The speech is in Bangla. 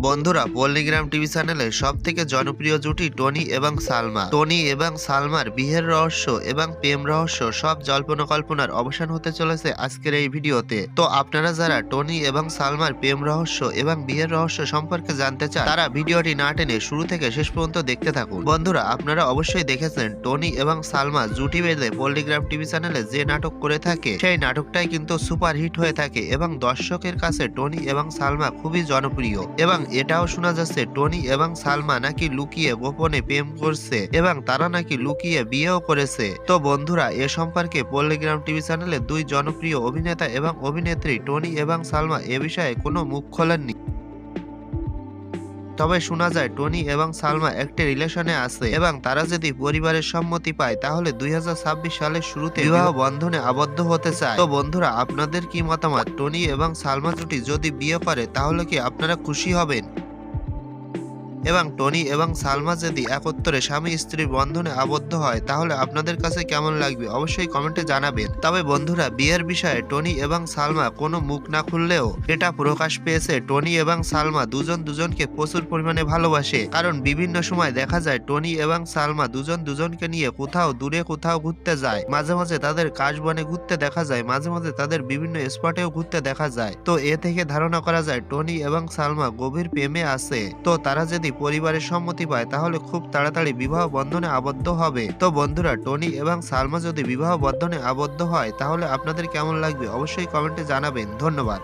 বন্ধুরা, পল্লিগ্রাম টিভি চ্যানেলের সব থেকে জনপ্রিয় জুটি টনি এবং সালমা। টনি এবং সালমার বিয়ের রহস্য এবং প্রেম রহস্য সব জল্পনা কল্পনার অবসান হতে চলেছে আজকের এই ভিডিওতে। তো আপনারা যারা টনি এবং সালমার প্রেম রহস্য এবং বিয়ের রহস্য সম্পর্কে জানতে চান, তারা ভিডিওটি না টেনে শুরু থেকে শেষ পর্যন্ত দেখতে থাকুন। বন্ধুরা, আপনারা অবশ্যই দেখেছেন টনি এবং সালমা জুটি বেঁধে পল্লিগ্রাম টিভি চ্যানেলে যে নাটক করে থাকে, সেই নাটকটাই কিন্তু সুপার হিট হয়ে থাকে এবং দর্শকের কাছে টনি এবং সালমা খুবই জনপ্রিয়। এবং এটাও শোনা যাচ্ছে টনি এবং সালমা নাকি লুকিয়ে গোপনে প্রেম করছে এবং তারা নাকি লুকিয়ে বিয়েও করেছে। তো বন্ধুরা, এ সম্পর্কে পল্লিগ্রাম টিভি চ্যানেলে দুই জনপ্রিয় অভিনেতা এবং অভিনেত্রী টনি এবং সালমা এ বিষয়ে কোনো মুখ খোলেননি। তবে শোনা যায় টনি এবং সালমা একটি রিলেশনে আছে এবং তারা যদি পরিবারের সম্মতি পায় তাহলে 2026 সালের শুরুতে বিবাহ বন্ধনে আবদ্ধ হতে চায়। তো বন্ধুরা, আপনাদের কি মতামত? টনি এবং সালমা জুটি যদি বিয়ে করে তাহলে কি আপনারা খুশি হবেন? এবং টনি এবং সালমা যদি একত্রে স্বামী স্ত্রীর বন্ধনে আবদ্ধ হয় তাহলে আপনাদের কাছে কেমন লাগবে অবশ্যই কমেন্টে জানাবেন। তবে বন্ধুরা, বিয়ের বিষয়ে টনি এবং সালমা কোনো মুখ না খুললেও এটা প্রকাশ পেয়েছে টনি এবং সালমা দুজন দুজনকে প্রচুর পরিমাণে ভালোবাসে। কারণ বিভিন্ন সময় দেখা যায় টনি এবং সালমা দুজন দুজনকে নিয়ে কোথাও দূরে কোথাও ঘুরতে যায়, মাঝে মাঝে তাদের কাশবনে ঘুরতে দেখা যায়, মাঝে মাঝে তাদের বিভিন্ন স্পটেও ঘুরতে দেখা যায়। তো এ থেকে ধারণা করা যায় টনি এবং সালমা গভীর প্রেমে আছে। তো তারা যদি পরিবারের সম্মতি পায় তাহলে খুব তাড়াতাড়ি বিবাহ বন্ধনে আবদ্ধ হবে। তো বন্ধুরা, টনি এবং সালমা যদি বিবাহ বন্ধনে আবদ্ধ হয় তাহলে আপনাদের কেমন লাগবে অবশ্যই কমেন্টে জানাবেন। ধন্যবাদ।